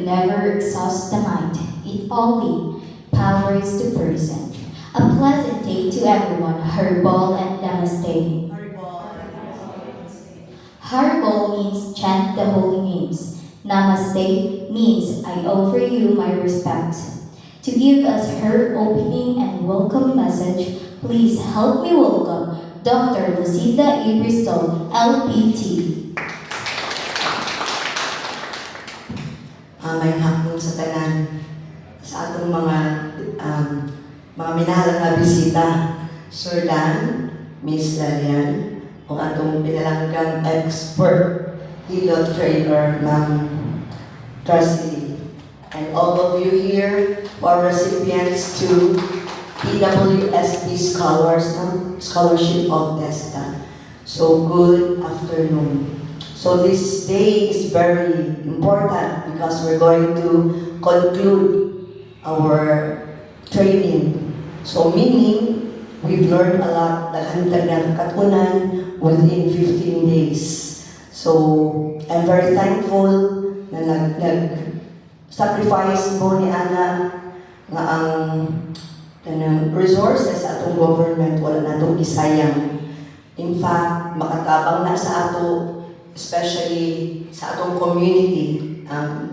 never exhausts the mind. It only powers the person. A pleasant day to everyone. Herbal and Namaste. Herbal means chant the holy names. Namaste means I offer you my respect. To give us her opening and welcome message, please help me welcome Dr. Lucinda A. Bristol, LPT. May hapon sa tanan sa atong mga minahalang na bisita, Sir Dan, Miss Lalian, o atong pinalanggang expert hilot trainer, Ma'am Tracy, and all of you here who are recipients to PWSP Scholarship of TESDA. So, good afternoon. So this day is very important because we're going to conclude our training. So meaning, we've learned a lot, naghantag ng katunan within 15 days. So I'm very thankful na nag-sacrifice mo ni Ana nga ang resources sa atong government wala na itong isayang. In fact, makatabang na sa ato, especially sa atong community.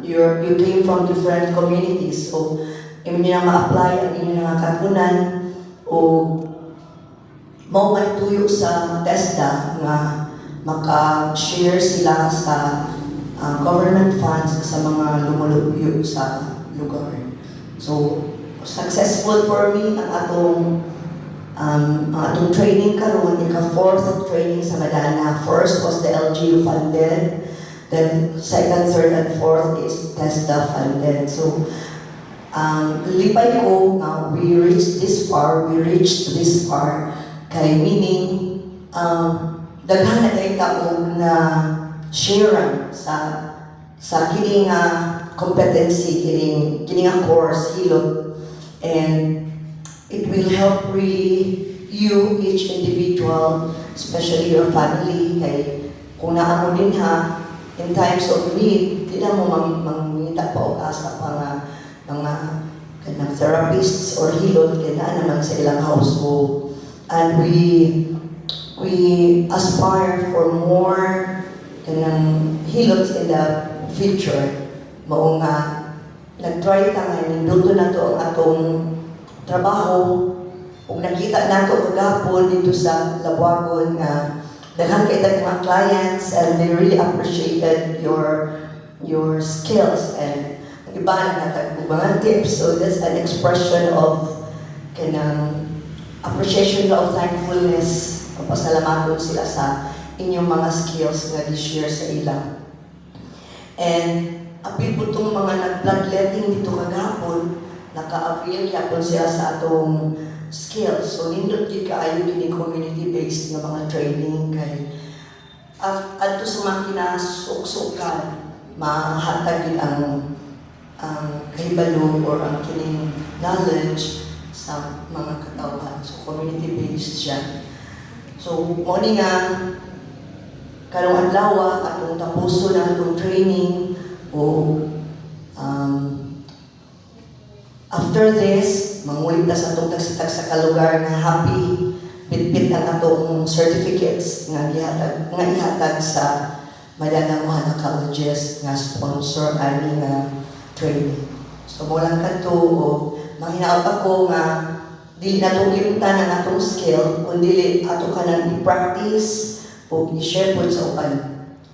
You came from different communities, so inyo na ma-apply ang inyo na katunan o maupatuyo sa TESDA nga maka-share sila sa government funds sa mga lumulupyo sa lugar. So, successful for me ang atong training karon, ika-fourth training sa Madana. First was the LGU funded, then second, third, and fourth is TESDA funded. So, lipay ko na we reached this far, kay meaning, daghan na kay taog na sharean sa kining competency, kining course, hilot, and it will help really you, each individual, especially your family, kay kung naa mo din in times of need, di na mo mangita pa o asa pa mga kanang therapists or hilot, kaya naman sa ilang household. And we aspire for more kanang hilots in the future. Mao nga, nag-try tangan, ninduto na to ang atong trabaho. Kung nakita nato kagapon dito sa Labuagon nga daghan kay mga clients and they really appreciated your skills and ang iba mga tips. So that's an expression of kanang appreciation of thankfulness. Pasalamat sila sa inyong mga skills nga di-share sa ilang. And apil po itong mga nag-bloodletting dito kagapon, naka-avail yapon sila sa atong skills. So, nindot din kaayo kini community-based na mga training kay adto sa mga kinasuksukan, mahatag ang kahibalo or ang kining knowledge sa mga katawan. So, community-based siya. So, morning karong adlaw atong tapuso na atong training o after this, mangulit na sa itong tagsitag sa kalugar na happy, bit-bit ang atong certificates nga ihatag sa Madana Mohana Colleges nga sponsor ani nga training. So, mulang kadto o manghinaot ako nga dili na itong limutan ang atong skill, kundi ato ka nang i-practice o i-share po sa upan.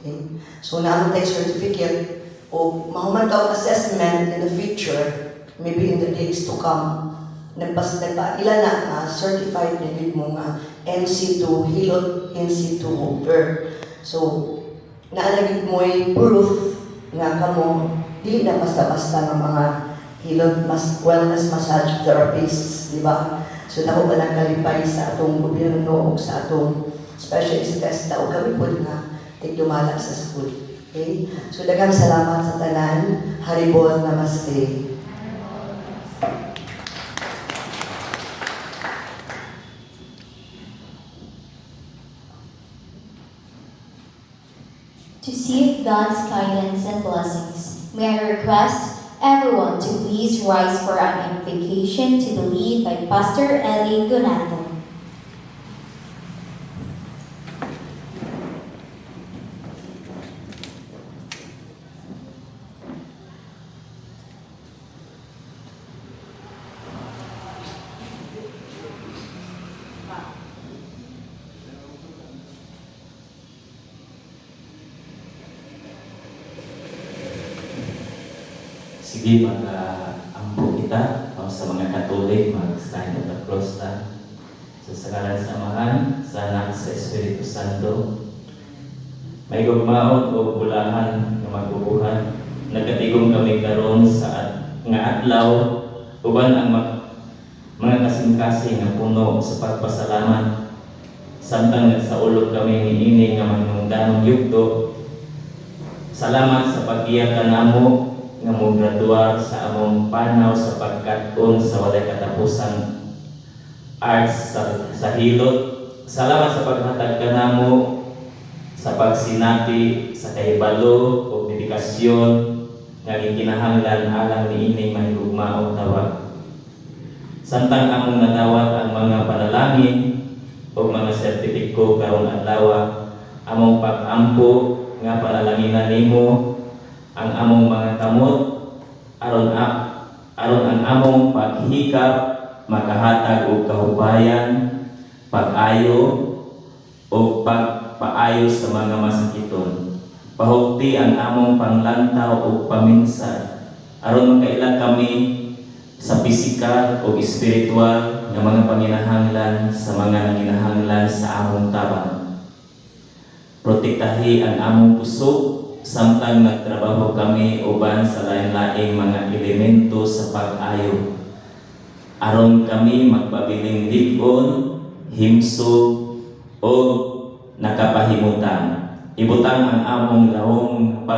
Okay? So, naamon tayo certificate o mahuman taong assessment in the future, maybe in the days to come, nagpaila na certified na yun mo nga NC2, hilot NC2 holder. So, naalagid mo yung proof nga kamo, dili na basta-basta ng mga hilot wellness massage therapists, di ba? So, naku ba nagkalipay sa atong gobyerno o sa atong specialist test na o kami po nga tigdumala sa school. Okay? So, daghang salamat sa tanan. Haribol, namaste. To seek God's guidance and blessings, may I request Everyone to please rise for an invocation to the lead by Pastor Eli Gunado. Sige, mag-ampo kita sa mga Katolik, mag-sign of the cross na. So, sa ngalan sa Amahan, sa Anak, sa Espiritu Santo, may gugmaon o bulahan na magbubuhan. Nagkatigong kami karon sa nga adlaw, uban ang mga kasing-kasing na puno sa pagpasalamat. Samtang nagsaulog kami ni ini nga manungdanong yugto. Salamat sa pag-iyak ka namo nga mo graduar sa among panaw sa pagkat-on sa walay katapusan arts sa hilot. Salamat sa paghatag ka namo sa pagsinati sa kahibalo o dedikasyon nga gikinahanglan alang niining mahigugmaong tawag. Samtang among nadawat ang mga panalangin o mga sertipiko karong adlaw, among pag-ampo nga panalanginan nimo ang among mga kamot aron ang among paghikap makahatag og kahubayan, pag-ayo o pagpaayo sa mga masakiton. Pahugti ang among panglantaw o paminsan aron makailang kami sa pisikal o espiritual nga mga panginahanglan sa mga nanginahanglan sa among tabang. Protektahi ang among puso samtang nagtrabaho kami uban sa lain-laing mga elemento sa pag-ayo. Aron kami magpabiling lig-on, himsog o nakapahimutan. Ibutang ang among lahong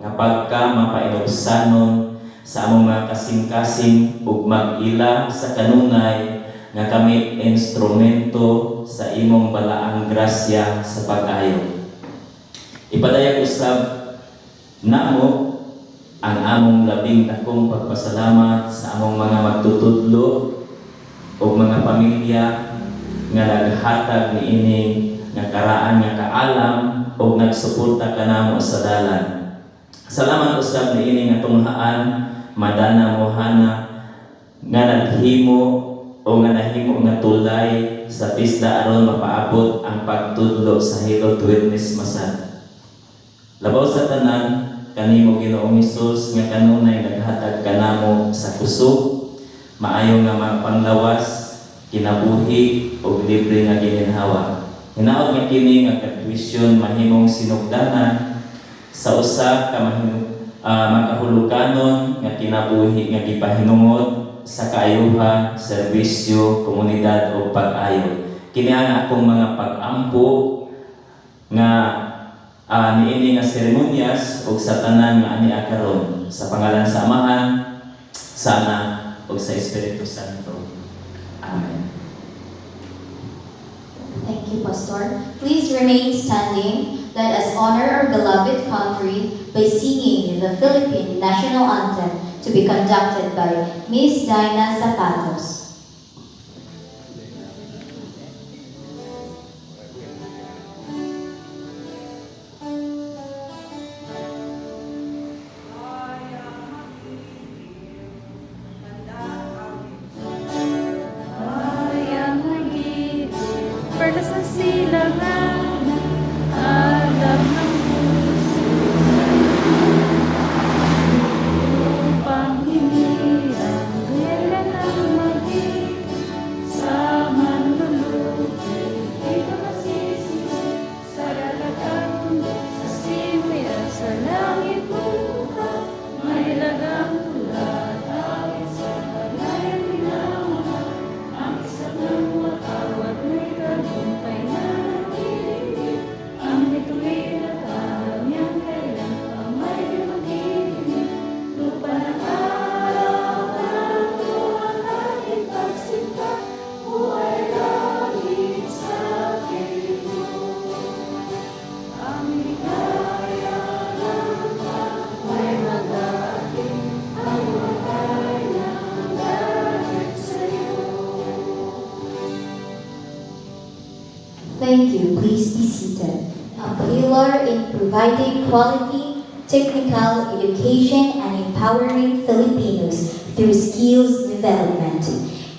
nga pagka mapainobsanon sa among mga kasing-kasing ug mag-ila sa kanunay nga kami instrumento sa imong balaang grasya sa pag-ayo. Ipadayag usab namo ang among labing dakong pagpasalamat sa among mga magtutudlo o mga pamilya nga naghatag niining nga karaan nga kaalam o nagsuporta kanamo sa dalan. Salamat usab niining atunghaan madana mohana nga naghimo o nga nahimo nga tulay sa pista aron mapaabot ang pagtudlo sa Hilot Witness Masad. Labaw sa tanan kanimo Ginoong Hesus nga kanunay naghatag kanamo sa kusog, maayo nga mapanglawas, kinabuhi ug libre nga gininhawa. Hinaot nga kini nga katwisyon mahimong sinugdanan sa usa ka makahulukanon nga kinabuhi nga gipahinungod sa kaayuhan, serbisyo, komunidad o pag-ayo. Kini ang akong mga pag-ampo nga niini nga seremonyas ug sa tanan nga ani akaron sa pangalan sa Amahan, sa Anak ug sa Espiritu Santo. Amen. Thank you, Pastor. Please remain standing. Let us honor our beloved country by singing the Philippine National Anthem to be conducted by Miss Dinah Zapatos. Thank you. Please be seated. A pillar in providing quality, technical education and empowering Filipinos through skills development.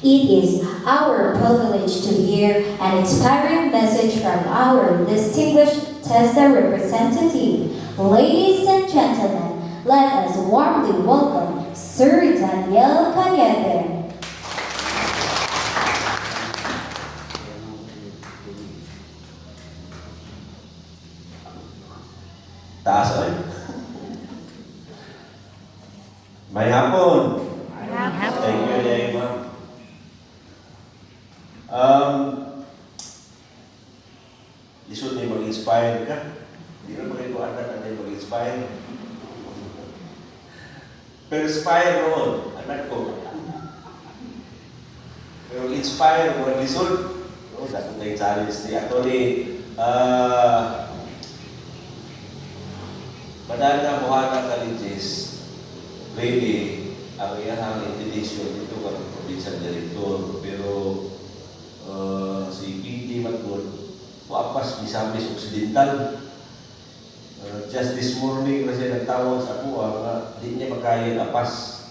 It is our privilege to hear an inspiring message from our distinguished TESDA representative. Ladies and gentlemen, let us warmly welcome Sir Daniel Cañete. Taas ay. May hapon. Thank you, Emma. Lisod na mag-inspire ka. Hindi na magkikuan na mag-inspire. Pero inspire noon, anak ko. Pero inspire mo, lisod. Oh, dapat na yung challenge niya. Actually, madali na buhatan ka challenges. Really, ang iyahang invitation dito ka ng provincial director. Pero si PD Magod, wapas Misamis Occidental. Just this morning kasi nagtawag sa ako nga di niya makaya apas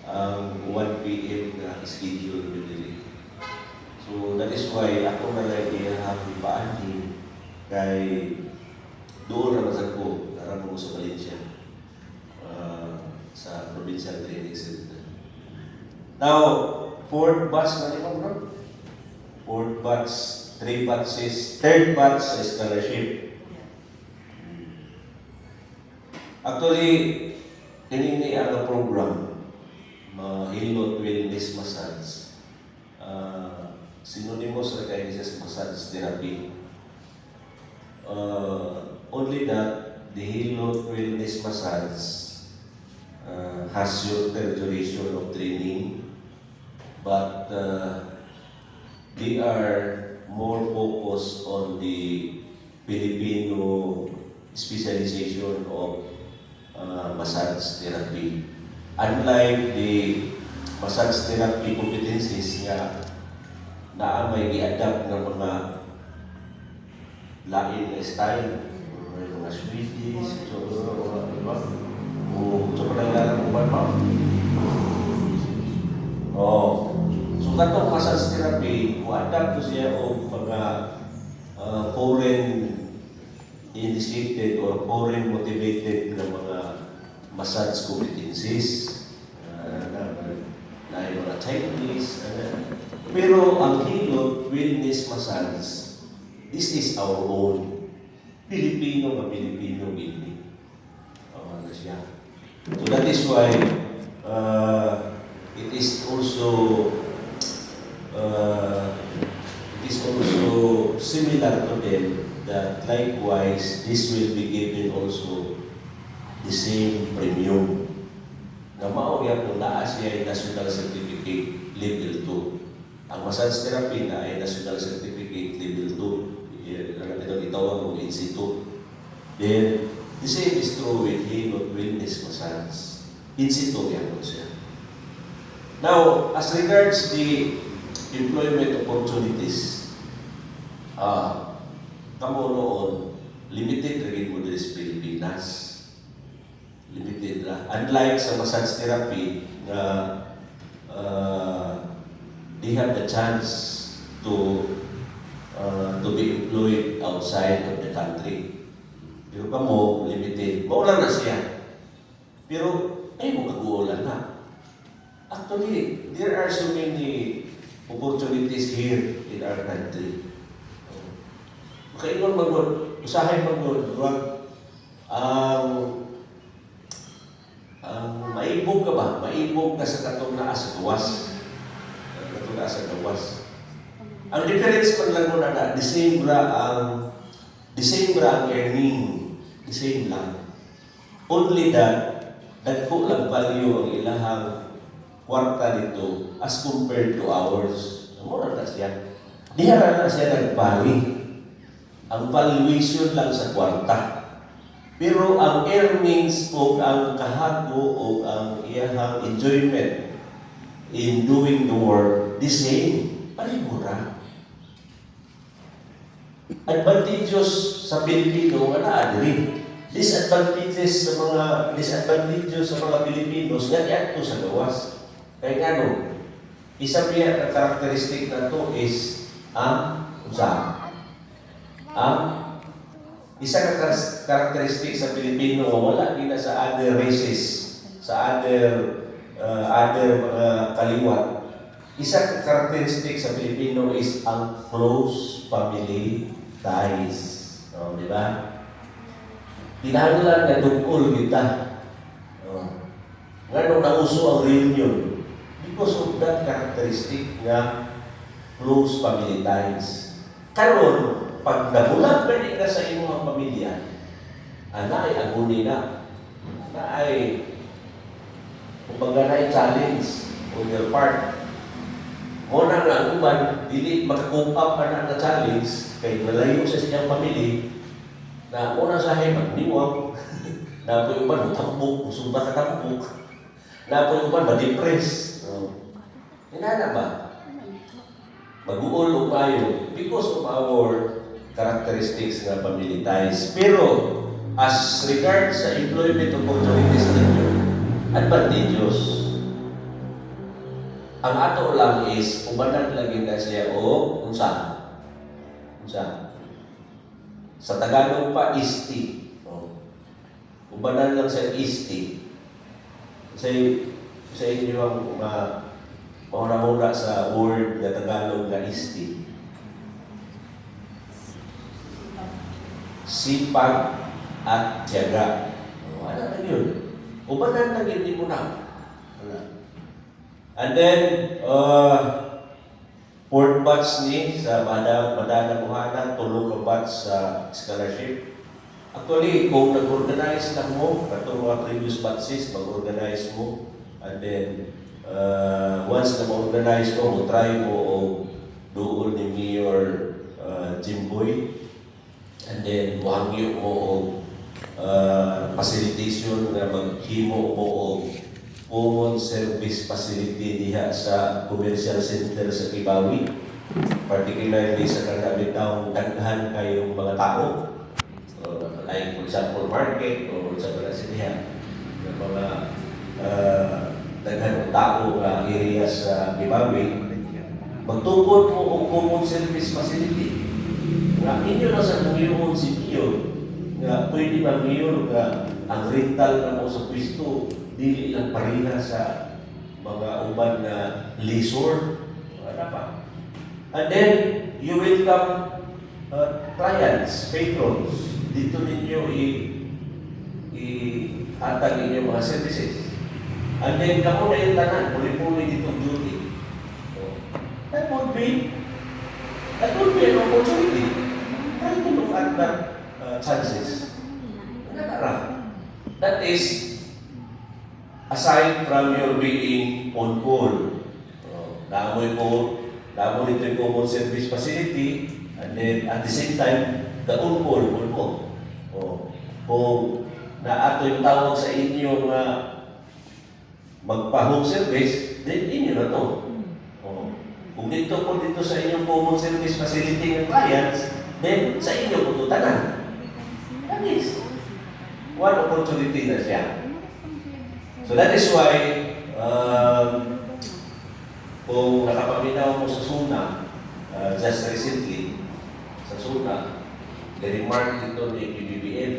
ang 1 p.m. na schedule really. So that is why ako na lang iyahang ipaanin kay doon naman sa ko naramong sa Valencia sa Provincial Training Center. Now, 4th batch na limang no? 4th batch, 3 batches, 3rd batch sa scholarship. Actually, hinini ang program, Hilot Wellness Massage. Synonymous na kayo sa massage therapy. Only that the Hilot Wellness Massage has shorter duration of training, but they are more focused on the Filipino specialization of massage therapy. Unlike the massage therapy competencies nga na may i-adapt ng mga lain na style, mga Swedish, so lang kung ba? Oh. So katong massage therapy, adapt to siya o mga foreign initiated or foreign motivated na mga massage competencies. Na yung mga Chinese. Pero ang Hilot Wellness Massage, this is our own. Pilipino na Pilipino building. Na siya. So that is why it is also similar to them that likewise this will be given also the same premium. Na maoya po na siya ay National Certificate Level 2. Ang massage therapy na ay National Certificate Level 2. Ito itawag mo NC2. Then, the same is true with Hilot Wellness Massage. NC2 yan po siya. Now, as regards the employment opportunities, kamo noon, limited rin mo din sa Pilipinas. Limited lang. Unlike sa massage therapy, they have the chance to be employed outside of the country. Pero kamo, limited. Maulan na siya. Pero, ay mo kaguulan na. Actually, there are so many opportunities here in our country. Makaingon magod, usahay magod, maibog ka ba? Maibog ka sa katong naa sa gawas. Katong naa sa gawas. Ang difference man lang mo na the same ra ang earning. The same lang. Only that, dagko lang value ang ilahang kwarta dito as compared to ours. Mura na siya. Dihara na siya nagpali. Ang valuation lang sa kwarta. Pero ang earnings o ang kahago o ang iyahang enjoyment in doing the work, the same. Palimura. advantageous sa Pilipino nga naa diri. Disadvantageous sa mga Pilipinos nga diadto sa gawas. Kay ngano, isa biya ka karakteristik nato is ang isa ka karakteristik sa Pilipino nga wala gina sa other races, sa other mga kaliwat. Isa ka karakteristik sa Pilipino is ang close family ties. Oh, di ba? Tinahanglan na dukol kita. Oh. Nga nung nauso ang reunion, because of that characteristic nga close family ties. Karon, pag nabulag ka ka sa inyong pamilya, na ay aguni na ay kumbaga na ay challenge on your part. Muna nga ang uban, dili makakup up ka na challenge kay malayo sa siyang pamilya na una sa magniwag, na po yung uban matambok, musuba ka tambok, na po yung uban ma-depress. Hinana ba? Mag-uol o tayo because of our characteristics na family ties. Pero, as regards sa employment opportunities ninyo, advantageous. Ang ato lang is, ubanan lagi na siya o unsa. Sa Tagalog pa, isti. Ubanan lang sa isti. Sa inyo ang mauna-una sa word na Tagalog na isti. Sipag at tiyaga. Ano na yun? Ubanan lang yun, di mo na. And then, fourth batch ni sa Madana Buhana, tulong ka batch sa scholarship. Actually, kung nag-organize lang mo, katong mga previous batches, mag-organize mo. And then, once na ma-organize mo, try mo o doon ni Mayor Jimboy. And then, wangyo mo o facilitation na maghimo mo o common service facility diha sa commercial center sa Kibawi. Particularly sa kanabitang daghan kayong mga tao. Like for example, market o sa Brasilia. Yung mga daghan ng tao na area sa Kibawi. Magtungkol mo o common service facility. Nga inyo na sa Panginoon si Mayor nga pwede ba Mayor nga ang rental na mo sa pwesto dili lang parina sa mga uban na leisure. Wala pa. And then, you welcome clients, patrons. Dito ninyo i-hatag ninyo mga services. And then, kamo na yung tanan, muli-muli ditong duty. So, that would be an opportunity. Try to look at that chances. That is, aside from your being on call, daamoy ito yung common service facility, and then at the same time, the on-call mo. Kung naato yung tawag sa inyo na magpa-home service, then inyo na to. Kung dito sa inyong common service facility ng clients, then sa inyo po ito tanan. That is one opportunity na siya. So that is why, kung nakapaminaw mo sa SUNA, just recently, sa SUNA, na-remark dito ni PBBM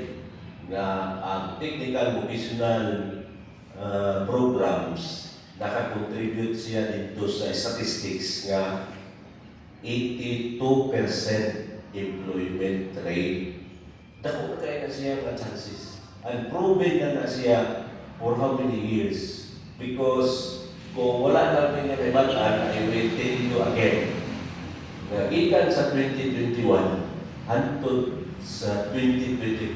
na ang technical vocational programs nakakontribute siya dito sa statistics nga 82% employment rate. Dako na kayo na siya nga chances. And proven na siya for how many years? Because kung wala namin yung ibatan, I will tell you again, na ikan sa 2021 hantod sa 2025,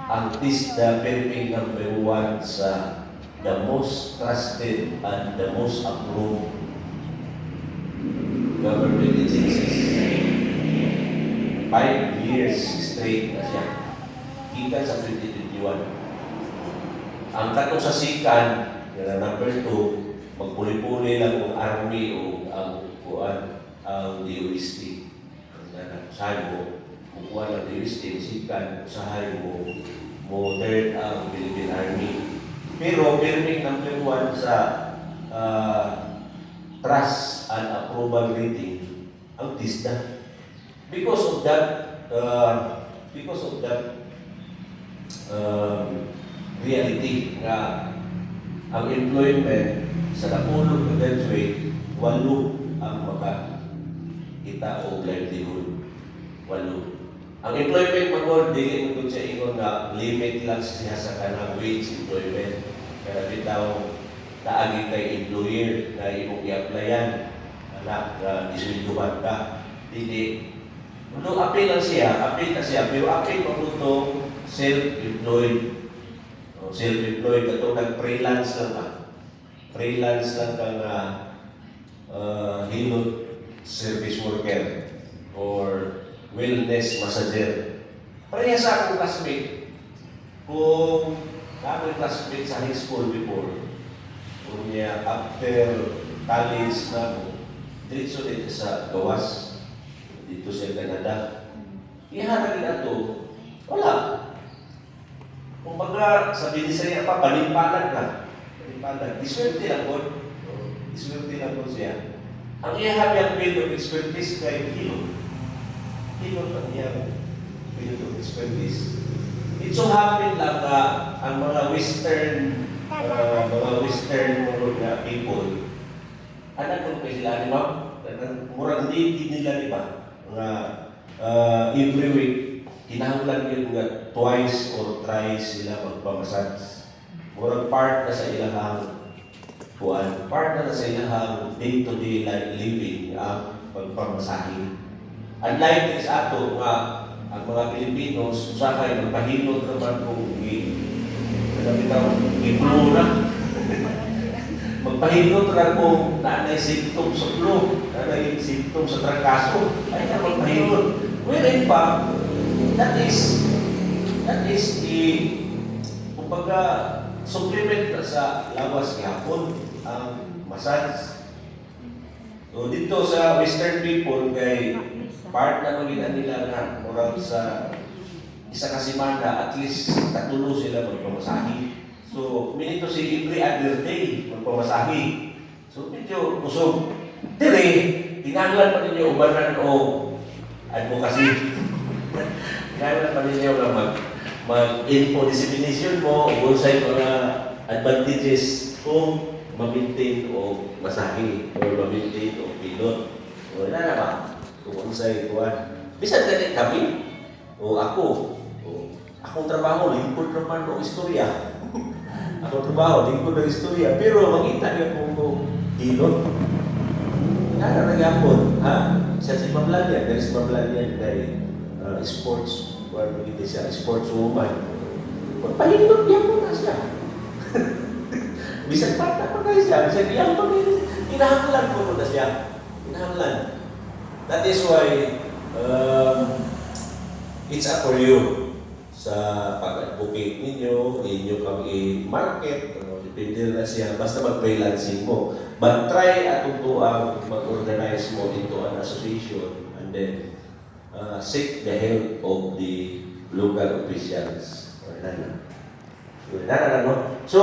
ang TISDA being number 1 sa the most trusted and the most approved government agencies. 5 years straight na siya. Ikan sa 2021. Ang katong sa sikan, number 2, magpuli-puli lang ang army o ang DOST. usahay mo, kukuha ng realistic, sikan, usahay mo third ang Philippine Army. Pero permit number 1 sa trust and approval rating ang TISDA. Because of that reality nga ang employment sa napulog na graduate, 8 ang makakita o livelihood. 8. Ang employment magod, dili mo siya ingon na limit lang siya sa kanang wage employment. Kaya bitaw naagi kay employer na imong i-applyan anak na disweldohan ka. Dili. Ano, apil lang siya, pero apil pa self-employed. Self-employed, ito nag-freelance lang ka. Freelance lang kang hilot service worker or wellness massager. Pareha sa akong classmate. Kung ako'y classmate sa high school before, kung niya after college na ako, dito sa gawas, dito sa Canada. Ihanap rin ato, wala. Kung baga, sabi ni Saya pa, panimpalag ka. Panimpalag. Iswerte lang po. Iswerte lang po siya. Ang ihanap yung field of expertise kay Hilo. Hilo ang iyang field of expertise. It so happen lang na ang mga Western mga people, anak ko pa sila, di ba? Murang hindi nila, di ba? Every week, kinahanglan yun nga twice or thrice sila magpamasage. Murang part na sa ilahang kuan, part na sa ilahang day-to-day living ang pagpamasahe. Unlike this ato nga ang mga Pilipinos, usakay magpahilot naman kung i-flu na. Magpahilot na kung nanay symptom sa flu, nanay symptom sa trangkaso, ay na magpahilot. Well, in fact, that is the, kumbaga, supplement na sa lawas gihapon ang massage. So, dito sa Western people, kay part na magina nila na murag sa isa ka semana, at least 3 sila magpamasahe. So, minito si every other day magpamasahe. So, medyo kusog. Dire, tinanglan pa ninyo ubanan o advocacy. Tinanglan pa ninyo na mag-info dissemination mo, kung sa mga advantages kung ma-maintain o masahe o ma-maintain o pilot. O na ba? Kung unsay kuwan. Bisan ganit kami o akong trabaho, lingkod naman o istorya. Akong trabaho, lingkod ng istorya. Pero makita niyo kung hilot. Nagapon, siya si Mamlanyan, dari si Mamlanyan kay sports, kung hindi siya, sports woman. Magpahilot niya po na siya. Bisan pa kayo siya, bisan niya po hinahanglan po na siya. Hinahanglan. That is why it's up for you sa pag-advocate ninyo, inyo kang i-market, depende na siya, basta mag-freelancing mo. But try atong ang mag-organize mo into an association and then seek the help of the local officials. So,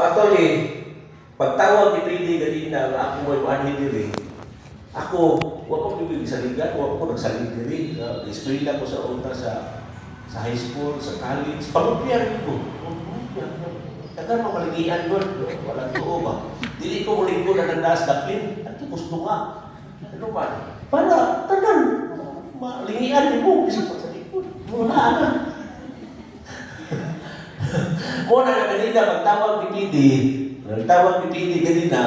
actually, pagtawag ni PD ganina, ako may maanhin diri. Ako, huwag ko bibig sa ligan, huwag ko nagsalig diri. Eskwela ko sa unta sa high school, sa college, pagpupiyan ko. Tagal mamaligian ko, walang tuo ba? Dili ko muling ko na nandas daplin, at gusto nga. Ano ba? Para, tagal, malingian mo, isa pa sa likod. Muna na. Muna na kanina, magtawag ni PD kanina,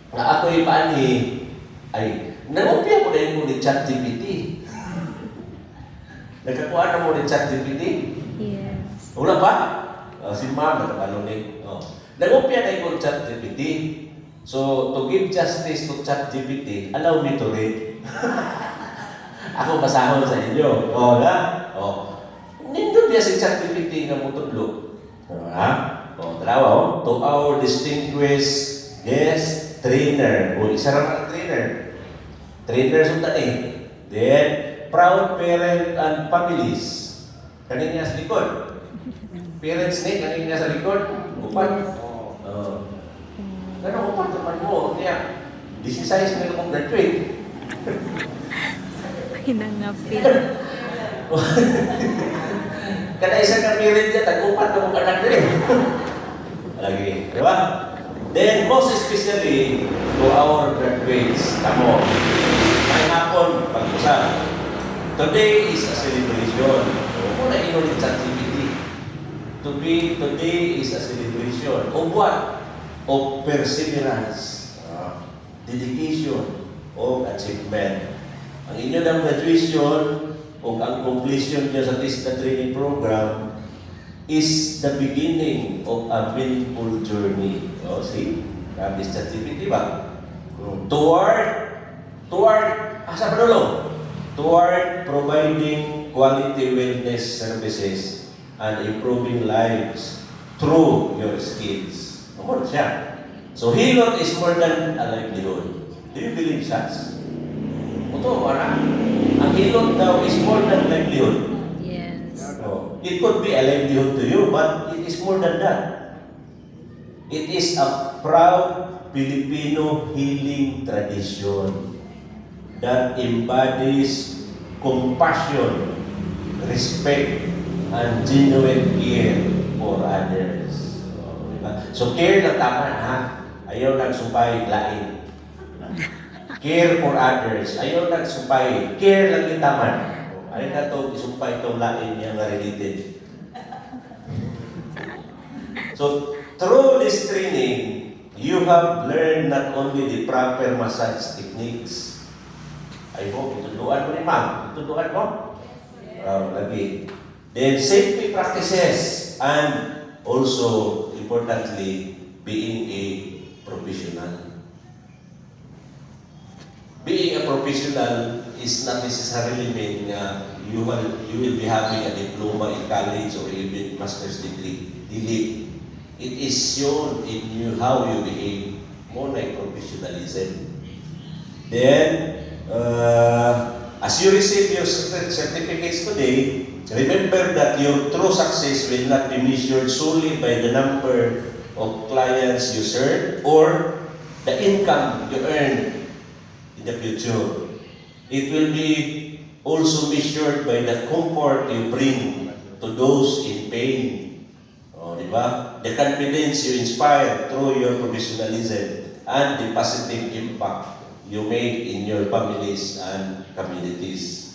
na ako'y paani, ay, nangupya ko na yung ni ChatGPT. Nagkakuha na mo ni ChatGPT? Yes. Wala ba? Si Ma'am, nakapalunin. Nangupya na yung ChatGPT. So, to give justice to ChatGPT, allow me to read. Ako basahon sa inyo. Nindot niya si ChatGPT na mutudlo. Dalawa, to our distinguished guest trainer. Isa naman ang trainer. Trainers of tani. Then, proud parent and families. Kanina sa likod. Parents ni, kanina sa likod. Upat. Ganun upat naman mo. Kaya, 16 na akong graduate. Hinangapin. Kada isa ka parent niya, tag-upat na mong anak din. Lagi, di ba? Then, most especially to our graduates, tamo, may hapon, pag-usap. Today is a celebration. Muna inulit sa activity. Today is a celebration. Of what? Of perseverance, dedication, o achievement. Ang inyo ng graduation o ang completion niya sa TISDA training program is the beginning of a meaningful journey. Oh, see? Grabe sa activity, ba? Toward, asa pa dulo? Toward providing quality wellness services and improving lives through your skills. Ano siya? So, hilot is more than a livelihood. Do you believe that? Totoo ba na? Ang hilot daw is more than livelihood. Yes. No. It could be a livelihood to you, but it is more than that. It is a proud Filipino healing tradition that embodies compassion, respect, and genuine care for others. So, care lang tama, ha? Ayaw nagsupay, lain. Care for others. Ayaw nagsupay. Care lang yung tama. Ayaw na ito, isumpay itong lain yung related. So, through this training, you have learned not only the proper massage techniques. Ay mo, ituduan mo ni ma'am. Ituduan mo? Lagi. Then, safety practices and also, importantly, being a professional. Being a professional is not necessarily mean you will be having a diploma in college or even master's degree. Dili. It is shown in you how you behave. More like professionalism. Then, as you receive your certificates today, remember that your true success will not be measured solely by the number of clients you serve or the income you earn in the future. It will be also measured by the comfort you bring to those in pain. Di ba? The confidence you inspire through your professionalism and the positive impact you make in your families and communities.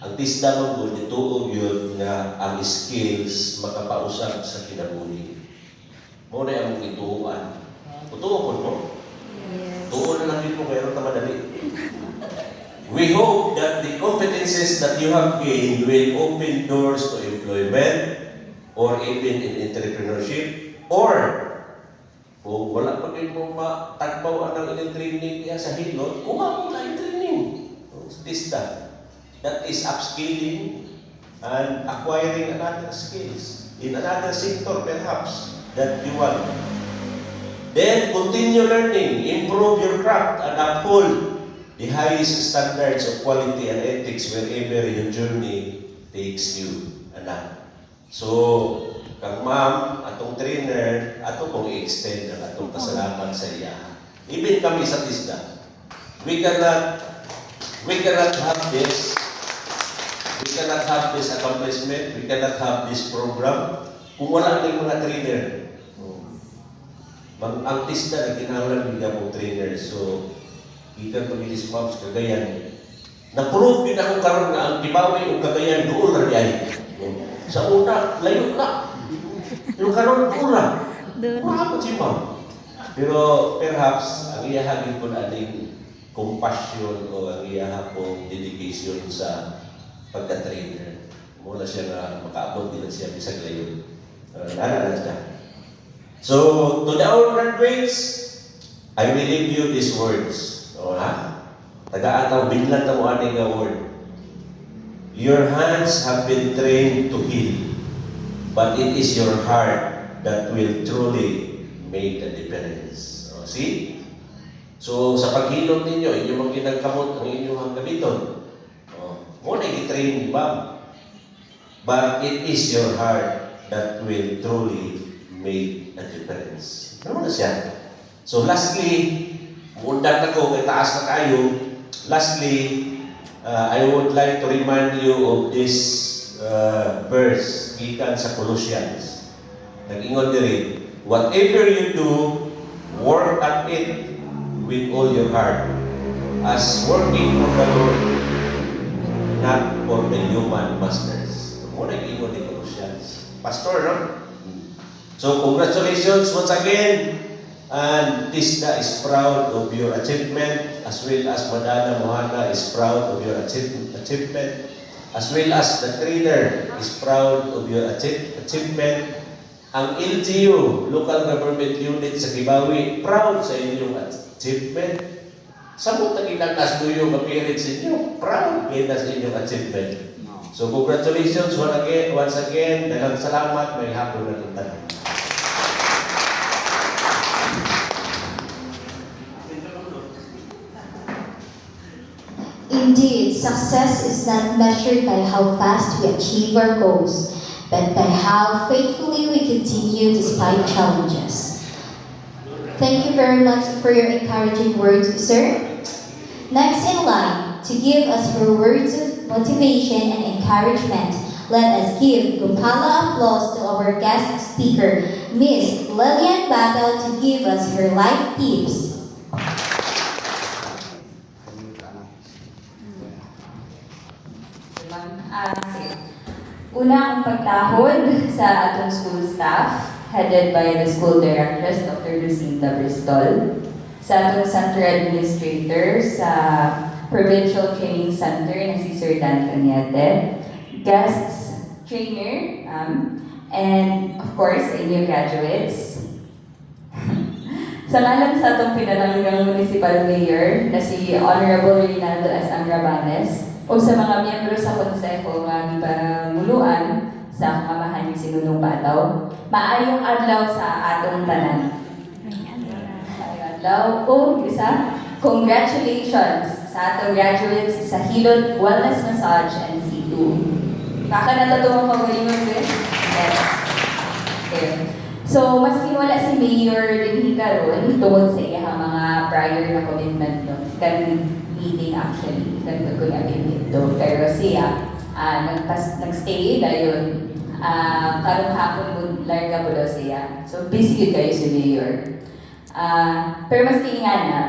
Ang TISDA mo po, ituog yun na ang skills makapausap sa kinabuhi. Muna ang ituuan. Tutuon mo. Yes. Tuon na lang din mo, kaya rin madali. We hope that the competencies that you have gained will open doors to employment or even in entrepreneurship or kung wala pa kayo mo matagpaw ang inyong training niya sa hilot, kuha mo na yung training. TISDA. That is upskilling and acquiring another skills in another sector perhaps that you want. Then continue learning, improve your craft and uphold the highest standards of quality and ethics wherever your journey takes you. Anak. So, kang ma'am, atong trainer, ato kong i-extend ang atong pasalamat sa iya. Even kami sa TISDA, we cannot have this. We cannot have this accomplishment. We cannot have this program kung wala ng mga trainer. Ang TISDA na kinahanglan bigyan mong trainer. So, ikan pamilis moms, Cagayan. Na-prove din ako karon nga ang Tibawi o Cagayan doon na diay. Sa una, layo na. Yung karon doon na. Mahamad si ma'am. Pero perhaps, ang iyahagin ko na ating compassion o ang iyahapong dedication sa pagka-trainer. Mula siya na makaabot din siya bisag layo. Naalala siya. So, to our graduates, I will leave you these words. O ha? Taga-ataw, binlan na mo aning nga word. Your hands have been trained to heal, but it is your heart that will truly make a difference. O, see? So sa paghilom ninyo, inyo mga ginagkamot ang inyong gamiton. Muna i-train ni Ma'am. But it is your heart that will truly make a difference. Ano na siya? So lastly, mundag ako, kay taas na kayo. Lastly, I would like to remind you of this verse gikan sa Colossians. Nag-ingon diri, whatever you do, work at it with all your heart, as working for the Lord, not for the human masters. Muna nag-ingon ni Colossians. Pastor, no? So congratulations once again. And Tisda is proud of your achievement, as well as Madana Mohana is proud of your achievement, as well as the trainer is proud of your achievement. Ang LGU, Local Government Unit sa Kibawi, proud sa inyong achievement. Samot na kinatas do yung appearance inyo, proud kita sa inyong achievement. So congratulations once again, daghang salamat, may hapon na tuntan. Indeed, success is not measured by how fast we achieve our goals, but by how faithfully we continue despite challenges. Thank you very much for your encouraging words, sir. Next in line, to give us her words of motivation and encouragement, let us give Gopala applause to our guest speaker, Miss Lillian Battle, to give us her life tips. Una ang pagtahod sa atong school staff, headed by the school directress, Dr. Lucinda Bristol, sa atong center administrator sa Provincial Training Center na si Sir Dan Cañete, guests, trainer, and of course, sa inyo graduates. Sa ngalan sa atong pinalanggang municipal mayor na si Honorable Rinaldo S. Angrabanes, o sa mga miyembro sa konseho nga gipamuluan sa kamahan ni Sinunong Bataw, maayong adlaw sa atong tanan. Maayong adlaw. O, isa, congratulations sa atong graduates sa Hilot Wellness Massage and C2. Kaka natatuwang pag-ulingon din? Yes. Okay. So, maski wala si Mayor din karon tungod sa iyang mga prior na commitment no, kan meeting actually, kan pagkunagin dito. Pero siya, nag-stay dayon, karong hapon mo larga po daw siya. So, busy yun kayo si Mayor. Pero maski nga na,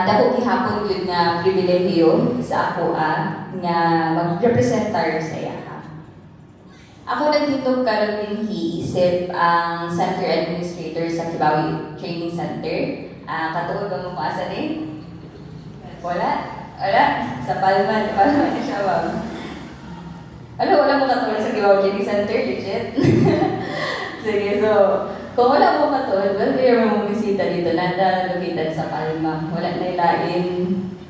dako gihapon yun nga pribilehiyo sa ako nga mag-representar sa iya. Ako nagtitog karon din hiisip ang center administrator sa Kibawi Training Center. Katuod ba mo maasa din? Wala? Sa Palma na siya ba? Wala mo katulad sa Kibawi Training Center, legit? Sige, so, kung wala mo katulad, well, mayroon mong bisita dito na located sa Palma. Wala na ilain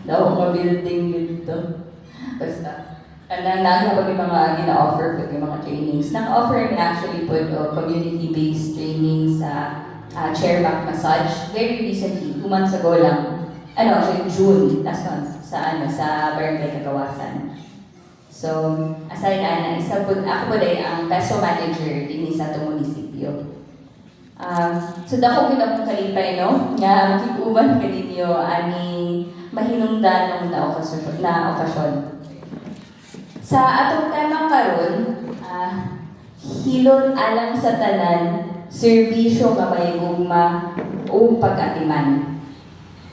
daw mga building dito. Basta. Nagkapag yung mga gina-offer po yung mga trainings. Nang-offer niya actually po community-based training sa chair back massage. Very recently, 2 months ago lang. June, last month, sa Barangay Kagawasan. So, aside na, ako po din ang peso manager din sa itong munisipyo. So, dako kita pong kalipay, no? Nga, makikuban ka ninyo aning mahinungdan na okasyon. Sa atong tema karon, hilot alang sa tanan, serbisyo nga may gugma o pagkatiman.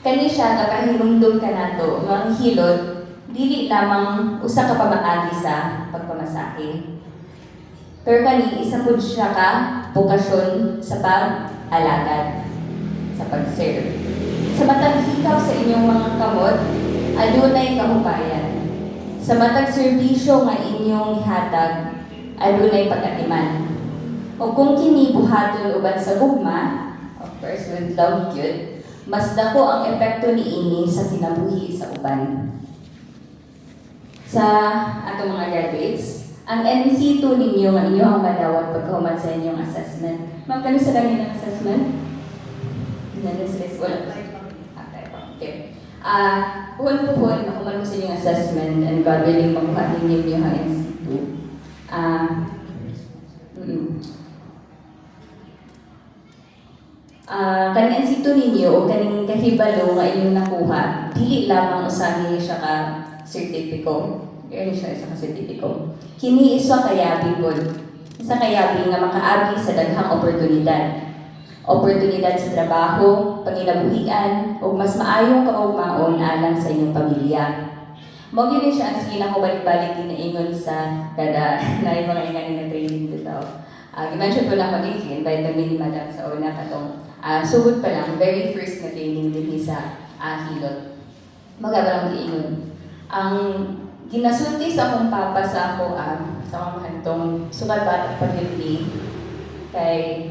Kani siya nakahinumdum ka nato, mga hilot, dili lamang usa ka pamaagi sa pagpamasahe. Pero kani isa pud siya ka bukasyon sa pag-alagad, sa pag-serve. Sa matag hikaw sa inyong mga kamot, adunay kahubayan. Sa matag serbisyo nga inyong ihatag, adunay pagkatiman. O kung kini buhaton uban sa gugma, of course with love gyud, mas dako ang epekto niini sa kinabuhi sa uban. Sa atong mga graduates, ang NC2 ninyo nga inyo ang madawat pagkahuman sa inyong assessment. Ma'am, kano sa lang yung assessment? Wala. Okay. Puhon ako man ko sa inyong assessment and God willing makuha ninyo yung NC2. Kaning NC2 ninyo o kaning kahibalo nga inyong nakuha, dili lamang usahi siya ka sertipiko. Gani siya isa ka sertipiko. Kini isa kayabi po. Isa kayabi nga makaagi sa daghang oportunidad. Oportunidad sa trabaho, panginabuhian, o mas maayong kaugmaon alang sa inyong pamilya. Mao gyud siya ang sige na ko balik-balik ginaingon sa kada na yung mga ingani na training dito. I-mention ko lang mag-invite na ni Madam sa una katong sugod pa lang, very first na training din sa Hilot. Magabalang giingon. Ang ginasulti sa akong papa sa ako sa mga mahantong sukat bata pa yun kay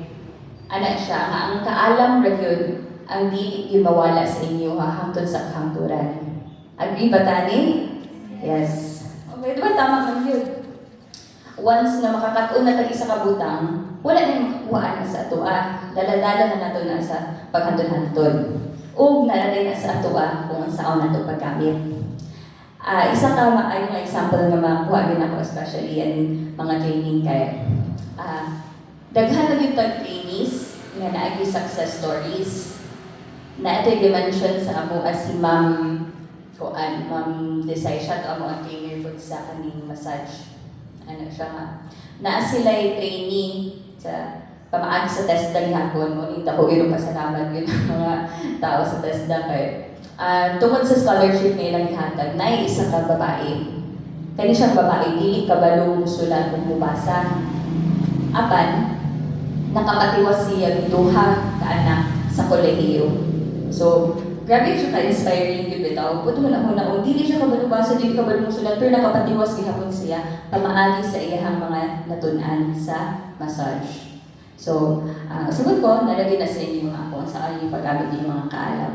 anak siya nga ang kaalam ra gyud ang dili gyud mawala sa inyo hangtod sa kahangturan. Agree ba tani? Yes. Okay, diba tama man yun? Once na makakatuon na tag isa ka butang, wala na yung makuhaan sa atua. Dala-dala na nato na sa paghantod-hantod. O nalalay na sa atua kung saan nato paggamit. Isa ka maayong example nga makuha din ako especially in mga training kay daghan na yung trainees nga naagi success stories na ito'y dimension sa amo as si Ma'am Desai siya to amo ang trainer po sa kaning massage. Ano siya nga. Na sila'y trainee sa pamaagi sa TESDA gihapon mo nita ko iro pasalamat yun ang mga tao sa TESDA kay tungod sa scholarship nga ilang gihatag na isa ka babae. Kani siyang babae dili kabalo musulat ug mubasa. Apan nakamatiwas siya duha ka anak sa kolehiyo. So grabe siya ka-inspiring yun bitaw. Puto na una dili siya kabalubasa, dili kabalo musulat pero nakapatiwas gihapon siya pamaagi sa iyang mga natun-an sa massage. So, sagot ko, nalagay na sa inyo ako sa yung paggamit ng mga kaalam.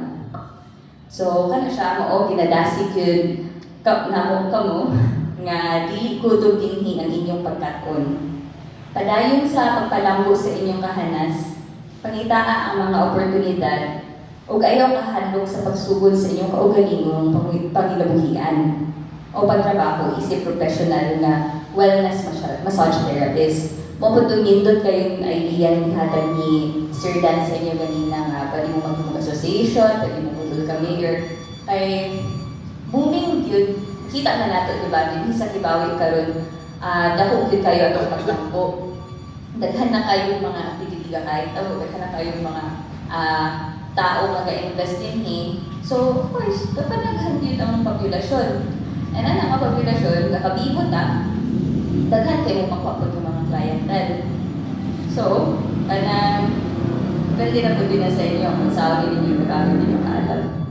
So, kana siya mo ginadasig yun namo kamo nga dili kutob dinhi ang inyong pagkaton. Padayon sa pagpalambo sa inyong kahanas, pangitaa ang mga oportunidad ug ayaw kahandog sa pagsugod sa inyong kaugalingong panginabuhian o pagtrabaho isip professional na wellness massage therapist. Maputong nindot kayong idea ni hatag ni Sir Dan sa inyo ganina nga pwede mo mag-association, pwede mo mag ka mayor. Kay booming yun, kita na nato diba, din sa Kibawi karon dako gyud kayo atong paglambo. Daghan na kayong mga activity ka kahit daghan na kayong mga tao nga ga-invest dinhi. So of course, kapanaghan yun ang populasyon. And ang populasyon, kakabibot na, daghan kayo makwapod yung mga clientele. So, pwede na po din na sa inyo kung saan ninyo magamit ninyo kaalam.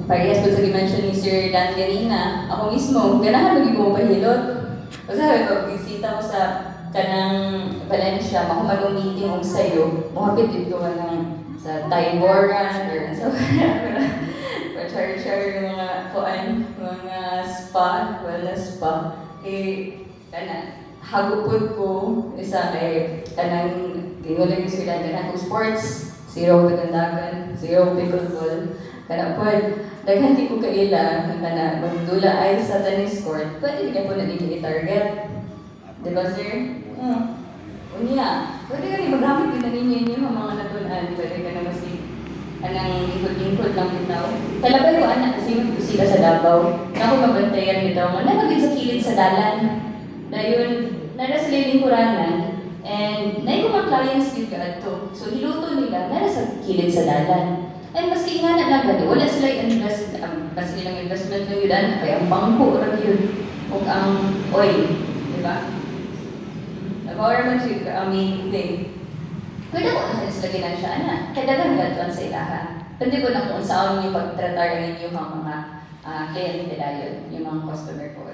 Parehas po sa dimension ni Sir Dan ganina, ako mismo, ganahan maging mo pahilot. Kasi pag bisita ko sa kanang Valencia, makumadong meeting ko sa'yo, muhapit dito ka ng sa Taiboran or sa pa-share yung mga mga spa, wellness spa. Hagupod ko isa kay kanang tingulang yung sila kanang sports, zero kagandagan, zero pickleball. Kana pod, daghan di ko kaila kana magdula ay sa tennis court. Pwede ka po na dito i-target. Di ba, sir? Unya, pwede ka rin magamit din ninyo yung mga natunan. Pwede ka na masig anang likod-lingkod lang bitaw. Talabay ko anak kasi sila sa Davao. Ako mabantayan bitaw mo. Nagagid sa kilid sa dalan. Dayon, nara sila lingkuranan. And naay ko mga clients din ka ato. So hiluto nila, nara sa kilid sa dalan. And maski nga na lang gani, wala sila invest, kasi ilang investment ng yun, kaya ang bangko rin yun. O ang oil, di ba? Nag-order siya ang main thing. Pwede ko na sa ginan siya, anak. Kaya dagang gatuan sa ilahan. Pwede ko na kung saan yung pagtratar ninyo mga client nila yun, yung mga customer ko.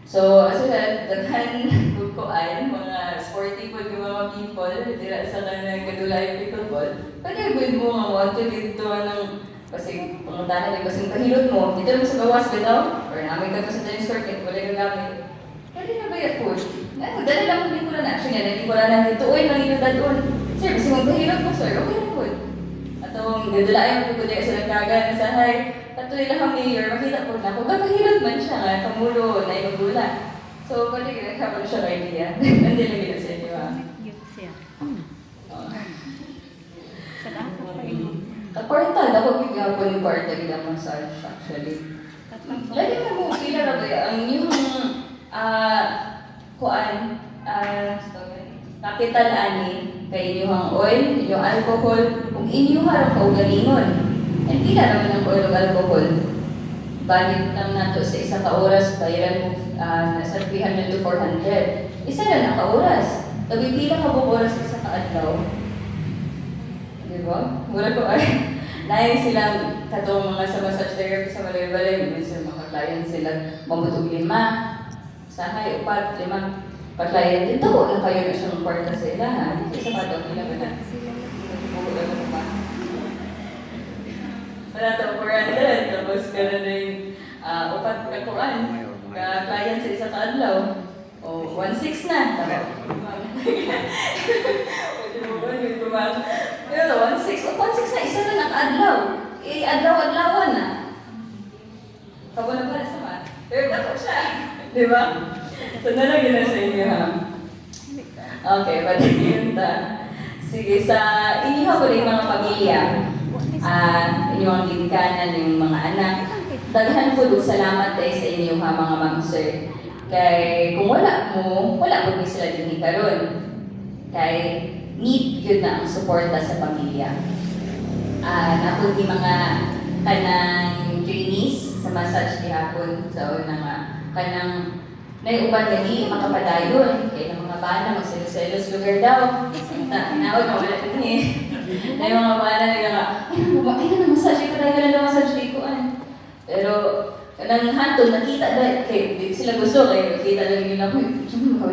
So, as I said, daghan ko ay mga sporty po yung mga people, dira sa kanang kadulay pickleball. Pwede gawin mo nga mo dito ng kasi panguntahan na kasi kahilot mo, dito mo sa gawas bitaw, or namin ka sa tennis court, wala ka gamit. Pwede na ba yung push? Dali lang kung ko na actually, nalili ko na dito, uy, nangilot doon. Sir, kasi mong kahilot mo, sir, okay na po. Atong dadalayan mo ko dito sa nagkagan sa hay, Ato ilang mayor, makita po na kung kapahilot man siya nga, kamulo na yung gula. So, pwede kapag siya idea. Hindi lang yun sa inyo, ha? Kwarta, ako gigapon yung kwarta gila massage actually. Lagi na mo, sila na ba ang yung kuan, capital ani, kay inyong oil, inyong alcohol, kung inyong harap ka ugalingon. And pila naman ang oil o alcohol. Balik lang nato sa isang ka-oras, bayaran mo nasa 300 to 400. Isa na ka-oras. Tabi pila ka buong oras sa isang ka-adlaw. Diba? Wala ko ay. Nahin silang katong mga sa massage therapy sa balay-balay, minsan mga client sila mamutog 5, sahay, 4, 5 pa-client. Dito ko na kayo na siyang kwarta sa ila, ha? Dito sa patong nila ba na? Buko lang ako pa. Wala ito, 400, tapos gano'n na yung 4 kakuan, ka-client sa isang kaadlaw. O, 1.6 na. Pero 1.6 na isa na naka-adlaw. Adlaw-adlawan na. Kabo na pala sa mat. Pero dapat siya. Di ba? So, nalagyan na sa inyo, ha? Okay, pati yun ta. Sige, sa inyo ko rin mga pamilya, inyong ang ginikanan, yung mga anak, daghan po salamat tayo sa inyo, ha, mga ma'am-sir. Kay kung wala mo, wala po sila din karon. Kay need yun na ang suporta sa pamilya. Napod yung mga kanang trainees sa massage hapon sa una nga kanang naiuban gali makapadayon kay ng mga bana magselos-selos lugar daw. Nawag na wala din eh. Na yung mga bana nga ay na massage ka tayo na massage ko Pero kanang hantod nakita ba kay di sila gusto kay nakita lang nila ko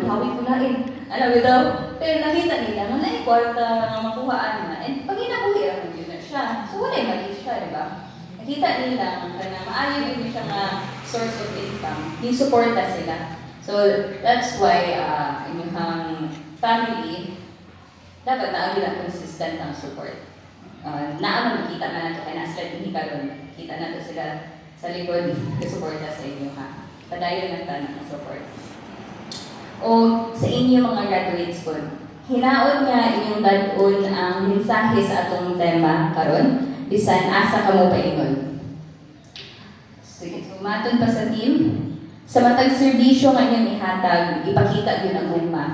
hawid ko lain. Ano bitaw? Pero nakita nila nga na kwarta nga makuhaan na. And pag inabuhi yun na siya. So wala mali siya, di ba? Nakita nila na maayo din siya nga source of income. Yung suporta sila. So that's why inyong family dapat na consistent ang support. Naaman makita na nato kaya sila din karon. Kita nato sila sa likod suporta sa inyo ha. Padayon na ta ng support. O sa inyo mga graduates ko, hinaon nga inyong dadon ang mensahe sa atong tema karon bisan asa kamo paingon. Sige, so maton pa sa team. Sa matag serbisyo nga inyong ihatag, ipakita yun ang ugma.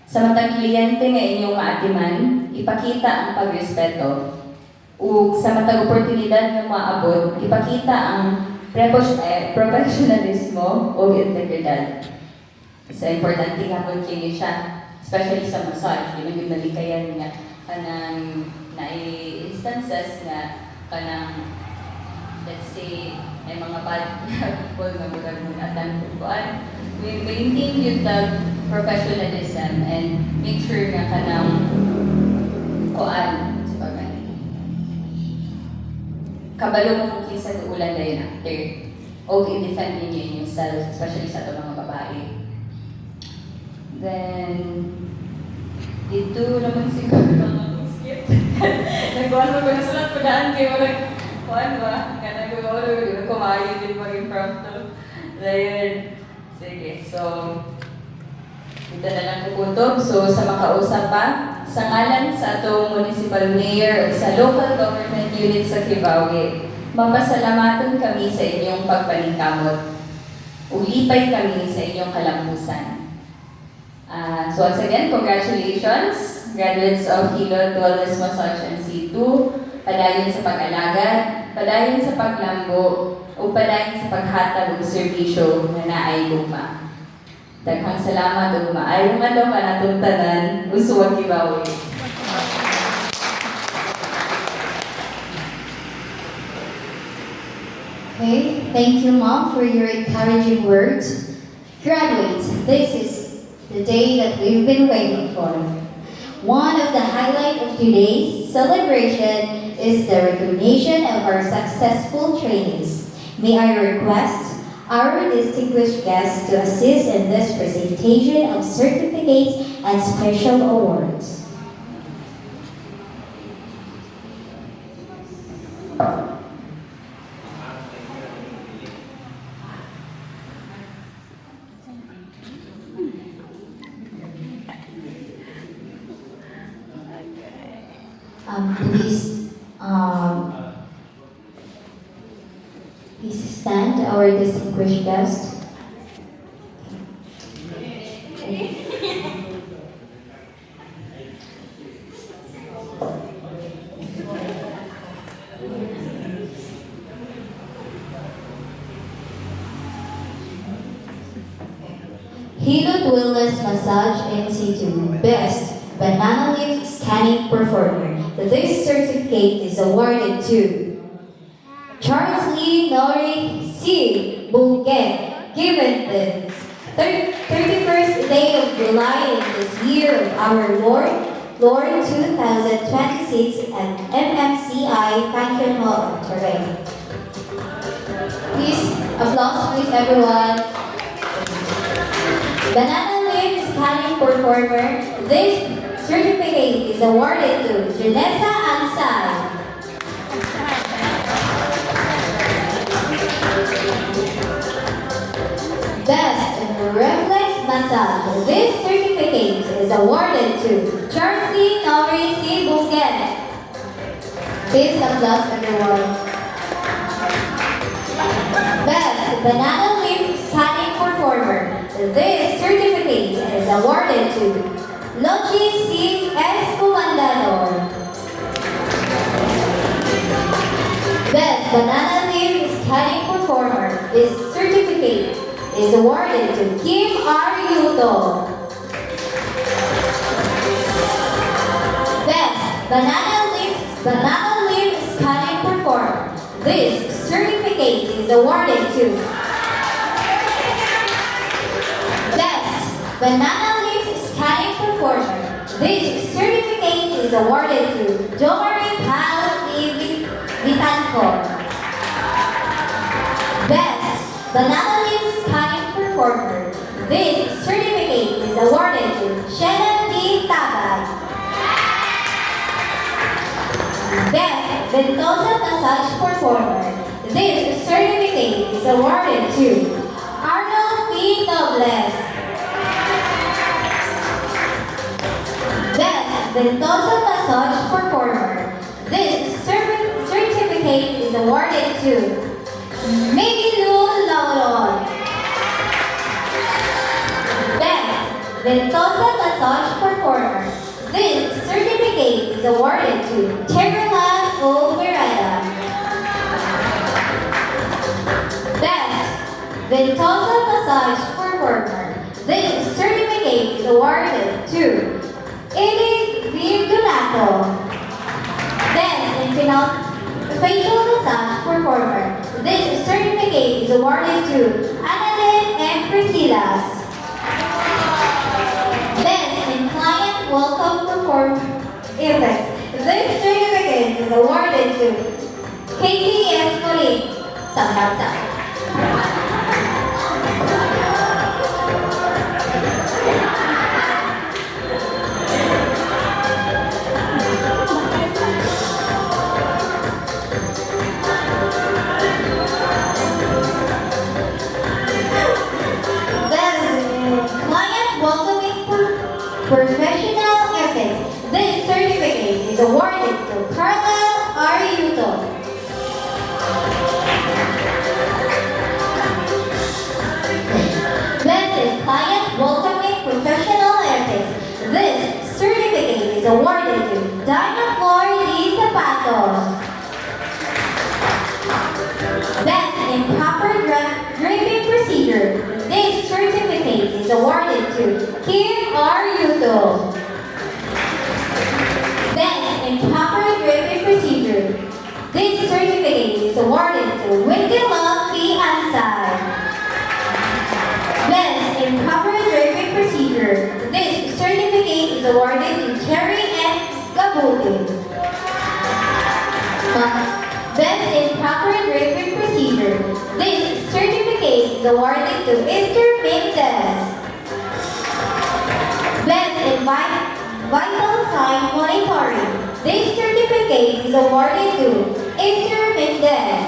Sa matag kliyente nga inyong maatiman, ipakita ang pagrespeto. Ug sa matag oportunidad nga maabot, ipakita ang professionalismo o integridad. Sa importante nga po kini siya, especially sa massage, di man yung malikayan nga kanang na-instances nga kanang let's say ay mga bad people nga murag-muratan kuan. We maintain yung the professionalism and make sure nga kanang kuan kabalo mo kung kinsa tuulan dayon after o i-defend ninyo yourself, especially sa itong mga babae. Then, dito naman siguro lang skip. Nagkuhan mo ko na sulat pa daan kayo kuhan ba? Nga nagkuhan kumayo din mag-impromptu. Then, sige. So, dito na lang kukutob. So, sa makausap pa, sa ngalan sa atong municipal mayor o sa local government unit sa Kibawe, mapasalamatan kami sa inyong pagpaningkamot. Ulipay kami sa inyong kalampusan. So once again, congratulations, graduates of Hilot Wellness Massage and C2, padayon sa pag-alagad, padayon sa paglambo, o padayon sa paghatag og serbisyo na naay gugma. Daghang salamat ug maayong adlaw kanatong tanan, usuwag Kibawe. Okay, thank you, Mom, for your encouraging words. Graduates, this is the day that we've been waiting for. One of the highlights of today's celebration is the recognition of our successful trainees. May I request our distinguished guests to assist in this presentation of certificates and special awards. please stand, our distinguished guest. Hilot Wellness Massage Institute Best Banana Leaf Scanning Performer. This certificate is awarded to Charles Lee Nori C. Bulget, given the 31st day of July in this year of our Lord 2026 at MMCI Function Hall, Monterrey. Please, applause please everyone. Banana Leaf Scanning Performer. This certificate is awarded to Janessa Ansay. Best Reflex Massage. This certificate is awarded to Charles Nori C. Bulget. Please applause everyone. Best Banana Leaf Scanning Performer. This certificate is awarded to Lochi C. Escomandador. Best Banana Leaf Scanning Performer. This certificate is awarded to Kim R. Yuto. Best Banana Leaf Scanning Performer. This certificate is awarded to Best Banana Leaf Scanning Performer. This certificate is awarded to Domari Pal Vitancor. Best Banana Leaf Scanning Performer. This certificate is awarded to Shannon D. Tabag. Best Ventosa Massage Performer. This certificate is awarded to Arnold P. Nobles. Best Ventosa Massage Performer. This certificate is awarded to Miguel Lauron. Best Ventosa Massage Performer. This certificate is awarded to Terrella O. Miranda. Best Ventosa Massage Performer. This certificate is awarded to Eli Virgulato. Best in Facial Massage Performer. This certificate is awarded to Annalyn M. Priscilas. Best in Client Welcome Performer Effects. This certificate is awarded to Casey S. Molin. Samsat. Professional Ethics. This certificate is awarded to Carla R. Yuto. Best in Client Welcoming Professional Ethics. This certificate is awarded to Dina Flor D. Zapatos. Best in Proper Draping Procedure. This certificate is awarded to Kim R. Yuto. Best in Proper Draping Procedure. This certificate is awarded to Windela P. Ansay. Best in Proper Draping Procedure. This certificate is awarded to Cherry N. Gabutin. Best in Proper Draping Procedure. This certificate is awarded to Esther Mendez. Best in Vital Sign Monitoring. This certificate is awarded to Esther Mendez.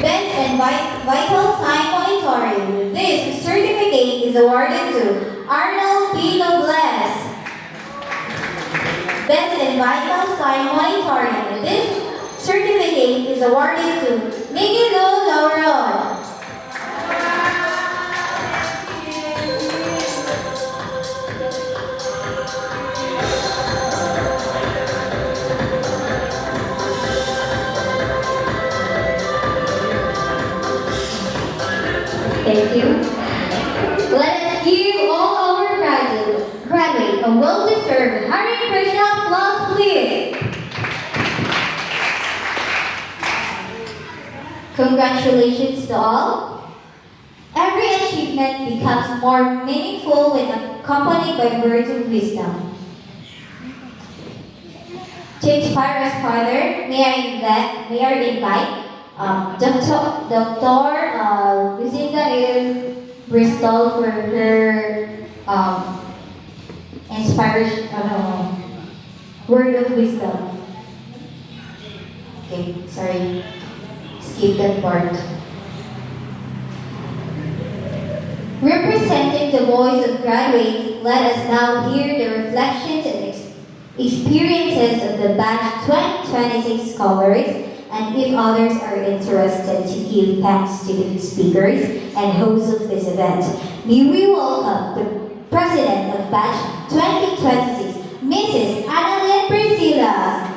Best in Vital Sign Monitoring. This certificate is awarded to Arnold P. Nobles. Best and vital sign monitoring. This certificate is awarded to Miguel Lauron. Thank you. Let us give all our graduate a well-deserved Hare Krishna applause, please. Congratulations to all. Every achievement becomes more meaningful when accompanied by words of wisdom. To inspire us further, may I invite Dr. Lucinda A. Bristol for her word of wisdom. Okay, sorry. Skip that part. Representing the voice of graduates, let us now hear the reflections and experiences of the batch 2026 scholars, and if others are interested to give thanks to the speakers and hosts of this event, may we welcome the President of Batch 2026, Mrs. Annalyn Priscilla.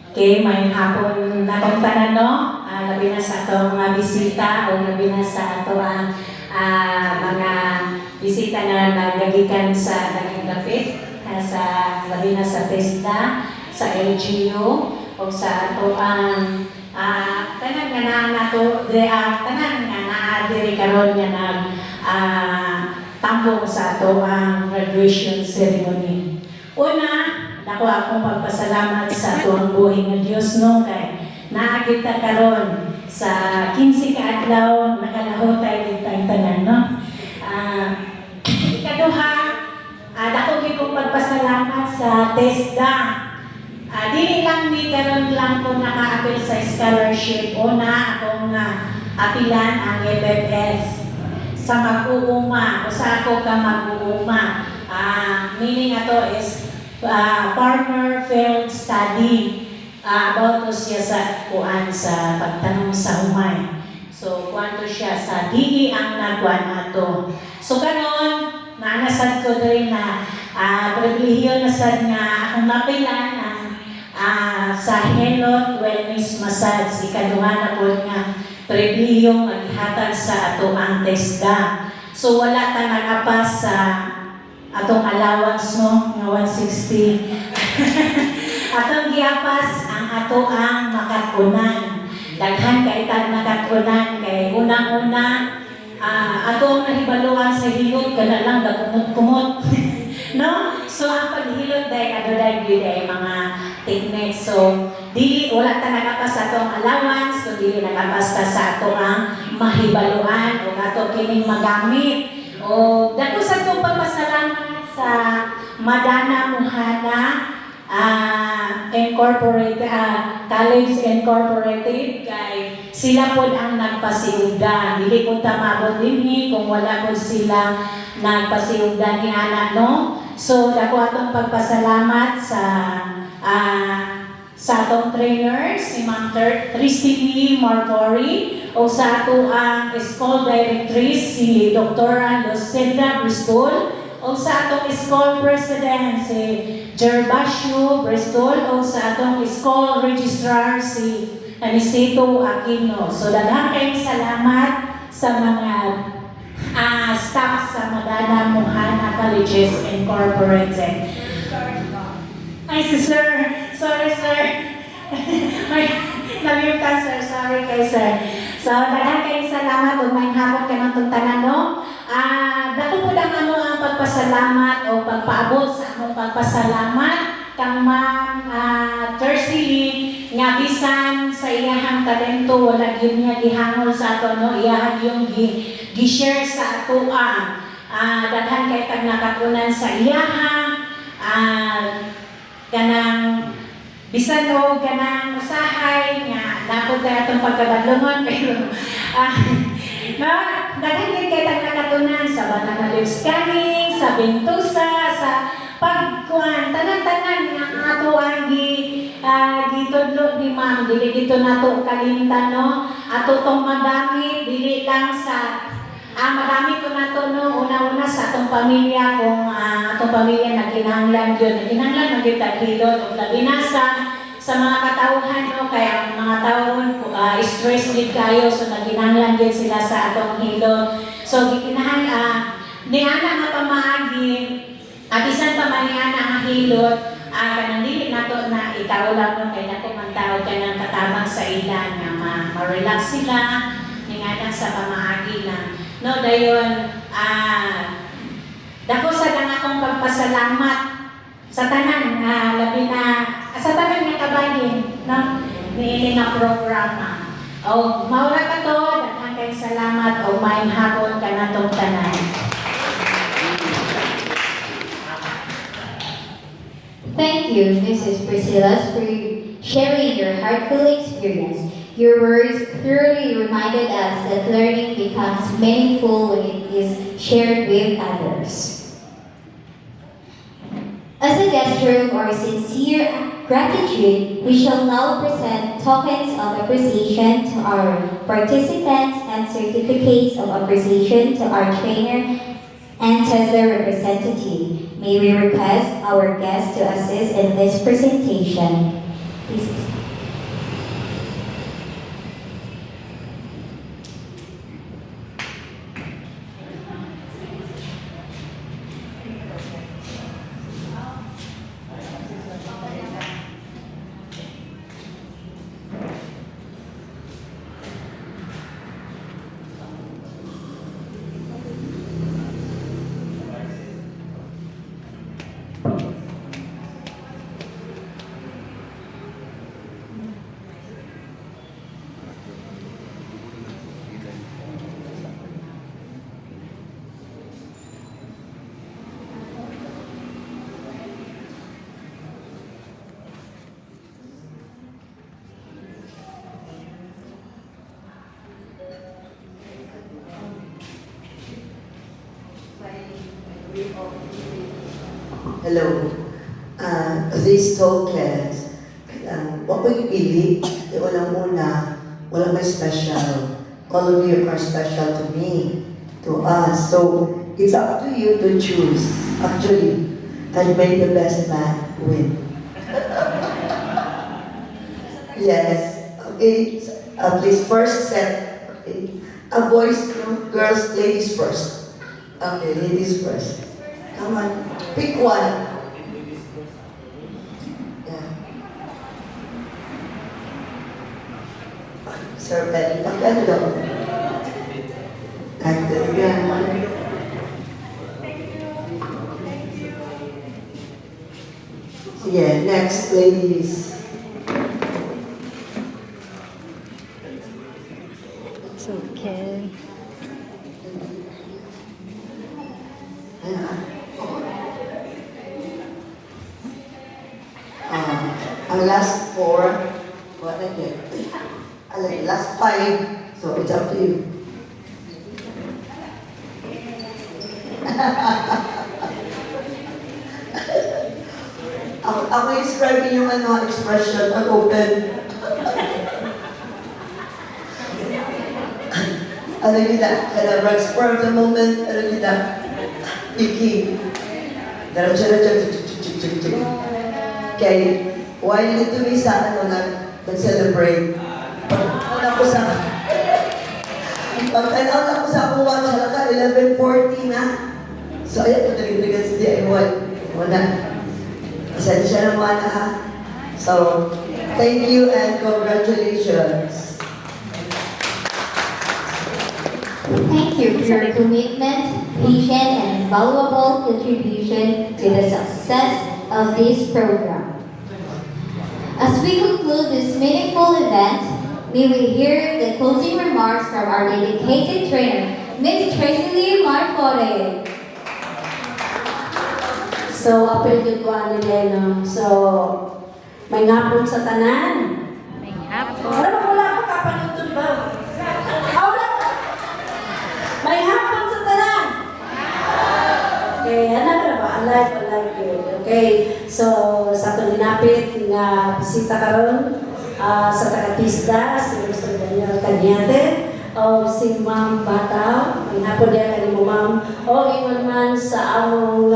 Okay, may hapon na itong tanan, no? Labi na sa itong mga bisita o labi na sa itong mga bisita na nagagikan sa naging dapit, sa labi na sa TESDA, sa LGU, o sa itong tanan nga nato, tanan nga naadiri karon nga tambong sa itong graduation ceremony. Una, ako akong pagpasalamat sa tuwang buhay ng Diyos, no, kay naagita karon sa 15 ka adlaw nakalaho tayo dito ang tanan, no. Ikaduha, ako gyud pagpasalamat sa TESDA. Dili lang ni karon lang ko naka-apil sa scholarship. Una akong apilan ang FFS sa mag-uuma o sa ako ka mag-uuma. Meaning ato is farmer field study about to siya sa kuan sa pagtanong sa humay. So kuan to siya sa dili ang nagkuan ato. So karon nanasad ko diri na pribilehiyo na sad nga akong napilan ang sa Helot Wellness Massage. Ikaduha na po nga pribilehiyo maghatag sa ato ang TESDA. So wala ta nagapas sa atong allowance, no, nga 160. Atong giapas ang ato ang makatkunan. Daghan kay tag nakatkunan kay unang-una atong nahibaluan sa hilot kana lang gakumot-kumot. No? So ang paghilot day adoday gyud ay mga techniques. So dili wala ta nakapas sa atong allowance, kundi dili nakapas ta sa ato ang mahibaluan o ato kining magamit. O dako sa itong pagpasalamat sa Madana Muhana College Incorporated kay sila po ang nagpasiugda. Dili ko tamabot dinhi kung wala po sila nagpasiugda ni Ana, no? So dako atong pagpasalamat sa atong trainers, si Ma'am Tricity Martori, o sa ato ang school directrice, si Dr. Lucinda Bristol, o sa atong school president, si Gervasio Bristol, o sa atong school registrar, si Anisito Aquino. So daghang kayong salamat sa mga staff sa Madana Muhana Colleges Incorporated. Ay, si sir. Sorry, sir. May nalimutan, sir. Sorry kay sir. So, daghang kayong salamat o may hapon ka ng tungtanan, no? Dako po lang ang pagpasalamat o pagpaabot sa among pagpasalamat kang Ma'am Tercely nga bisan sa iyahang talento wala gyud niya gihangol sa ato, no? Iyahan yung gi-share sa ato daghan kay tag nakakunan sa iyaha kanang bisan o kanang usahay nga napod kay atong pagkabadlongon pero Ah, na, dahil kay nakatunan sa banana leaf scanning, sa Bentusa, sa pagkuhan, tanan-tanan nga ato ang gitudlo ni ma'am, dili dito nato kalimtan, no? Ato tong madami, dili lang sa madami ko na to, no? Una-una sa atong pamilya, kung atong pamilya nagkinahanglan yun, nagkinahanglan magkitaghilot o labi na sa mga katauhan, no? Kaya ang mga tawon, stress din kayo, so nagkinahanglan din sila sa atong hilot. So, gikinahanglan, ni ana nga pamaagi, at isan pa man ni ana nga hilot, kanang dili nato na ikaw lang, no? Kaya nato man tawag ka ng katabang sa ilan, na ma-relax sila, ni nga sa pamaagi na. No, dayon, dako sa lang akong pagpasalamat sa tanan, labi na, sa tanan nga kabayin, no, niini nga programa. O, maura ka to, daghang kay salamat, o maayong hapon ka na tong tanan. Thank you, Mrs. Priscilla, for sharing your heartfelt experience. Your words thoroughly reminded us that learning becomes meaningful when it is shared with others. As a gesture of our sincere gratitude, we shall now present tokens of appreciation to our participants and certificates of appreciation to our trainer and TESDA representative. May we request our guests to assist in this presentation. Please. Hello. These tokens, what will you believe? Unang-una, wala may special. All of you are special to me, to us. So, it's up to you to choose. Actually, and may the best man win. Yes. Okay. Please, first set. Okay. Boys, girls, ladies first. Okay, ladies first. Come on. Pick one. Yeah. Sir Benny, magkano? Actor, yan. Yeah, next, ladies. It's okay. Ang last four, what I get? Last five, so it's up to you. ako describing yung expression, open. Alam niyo na, kaya spur of the moment, alam niyo na, picky. Kaya, while ito may sa nag-celebrate, pag-tanaw ko sa kuha, siya ka, 11:40 na. So, ayan, padalig-dagan sa DIY. Wala. Pasensya naman ha. So, thank you and congratulations. Thank you for your commitment, patience, and valuable contribution to the success of this program. As we conclude this meaningful event, may we hear the closing remarks from our dedicated trainer, Ms. Tracy Lee Marfore. So, apel yun ko ano din, no? So, may ngapon sa tanan. May hapon. Wala pa kapanood ba? Wala pa alive yun. Okay, so sa itong dinapit nga bisita karon sa taga-Tisda, si Mr. Daniel Cañete, o si Ma'am Bata, may hapon niya kanimo Ma'am, o ingon man sa among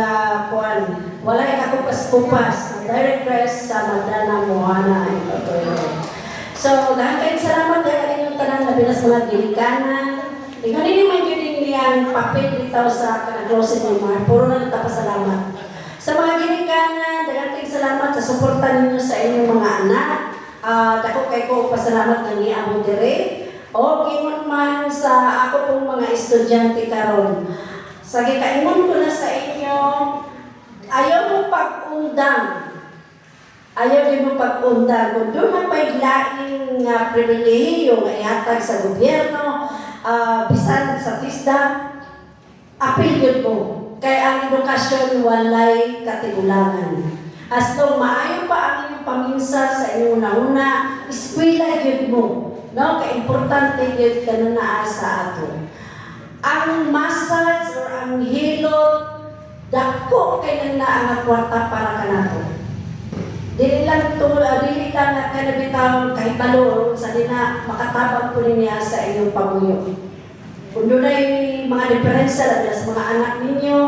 kuan, wala kakupas-kupas, ang direct press sa Madana Mohana ay patuloy. So, dahil salamat dahil kaninyong tanan na binas mga ginikanan. Ikaw din naman yun niyang papel dito sa kanag-closet niyo mga. Puro na nagpapasalamat. Sa mga ginikanan, dahil salamat sa suporta ninyo sa inyong mga anak. Dako kay ko pasalamat na niya ako dire. O gingon man sa ako pong mga estudyante karon. Sa gikaingon ko na sa inyo, ayaw mo pag-undang. Ayaw din mo pag-undang. Kung doon na paiglaing pribilehiyo nga ihatag sa gobyerno, bisan sa TISDA, apil yun mo. Kaya ang edukasyon walay katigulangan. As long maayo pa ang inyong paminsar sa inyong una-una, eskwela yun mo. No? Ka-importante yun ka na naa sa ato. Ang massage or ang hilot, dako kay na ang kwarta para ka nato. Dili lang na kanabitang kahit balo sa dina makatabang po niya sa inyong pamuyo. Kung doon ay mga diferensya labi sa mga anak ninyo,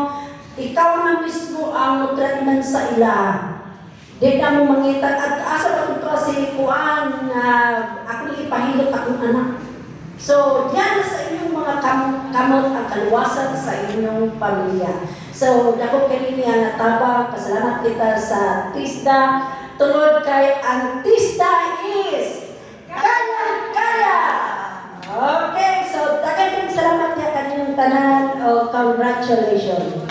ikaw na mismo ang nutratman sa ila. Di na mo mangita at asa ba ito si Kuan na ako ipahilot akong anak. So, yan sa inyong mga kamot ang kaluwasan sa inyong pamilya. So, dako kanina natabang, pasalamat kita sa TISDA. Tulod kay ang TISDA is kaya-kaya! Okay, so daghang salamat niya kaninyong tanan. Congratulations!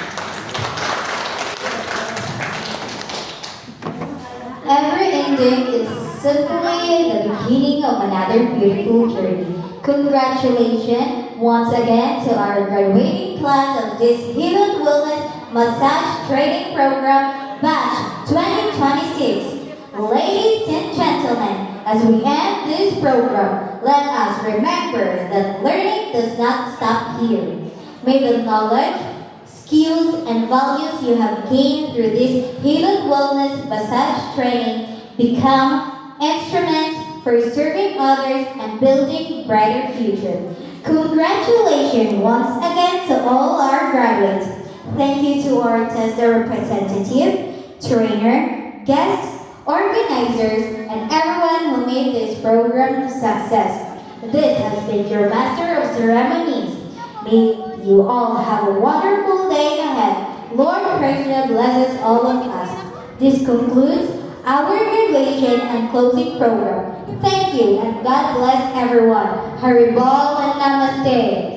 Every ending is simply the beginning of another beautiful journey. Congratulations once again to our graduating class of this Healed Wellness Massage Training Program Batch 2026. Ladies and gentlemen, as we end this program, let us remember that learning does not stop here. May the knowledge, skills, and values you have gained through this Healed Wellness Massage Training become instruments for serving others and building brighter future. Congratulations once again to all our graduates. Thank you to our TESDA representative, trainer, guests, organizers, and everyone who made this program a success. This has been your Master of Ceremonies. May you all have a wonderful day ahead. Lord Krishna blesses all of us. This concludes our graduation and closing program. Thank you and God bless everyone. Haribol and Namaste.